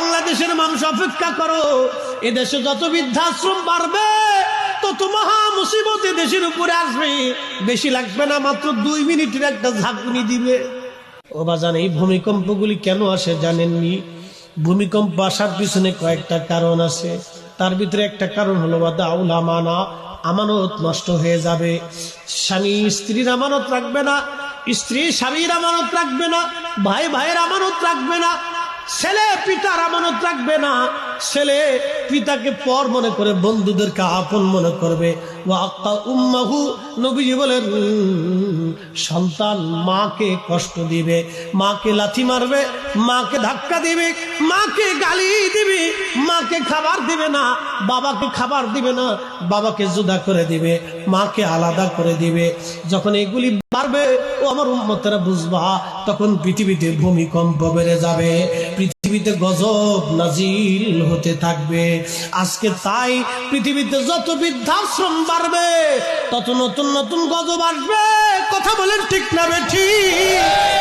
বাংলাদেশের মানুষ অপেক্ষা করো, এদেশে যত বৃদ্ধাশ্রম বাড়বে তত মহা মুসিবত দেশের উপরে আসবে। বেশি লাগবে না, মাত্র 2 মিনিটের একটা ঝাঁকুনি দিবে। ও বাজান, এই ভূমিকম্পগুলি কেন আসে জানেননি? ভূমিকম্প আসার পিছনে কয়েকটা কারণ আছে। তার ভিতরে একটা কারণ হলো দাউল আমানা, আমানত নষ্ট হয়ে যাবে। স্বামী স্ত্রীর আমানত রাখবে না, স্ত্রী স্বামীর আমানত রাখবে না, ভাই ভাইয়ের আমানত রাখবে না, ছেলে পিতার আমানত রাখবে না, ছেলে পিতাকে পর মনে করে বন্ধুদেরকে আপন মনে করবে। ওয়াক্কা উম্মাহু, নবীজি বলেন সন্তান মাকে কষ্ট দিবে, মাকে লাথি মারবে, মাকে ধাক্কা দিবে, মাকে গালি দিবে, মাকে খাবার দিবে না, বাবাকে খাবার দিবে না, বাবাকে জুদা করে দিবে, মাকে আলাদা করে দিবে। যখন এগুলি বাড়বে ও আমার উম্মতেরা বুঝবা, তখন পৃথিবীতে ভূমিকম্প বেড়ে যাবে, পৃথিবীতে গজব নাজিল হতে থাকবে। আজকে তাই পৃথিবীতে যত বৃদ্ধাশ্রম বাড়বে তত নতুন নতুন গজব আসবে। কথা বলেন ঠিক না বেঠিক?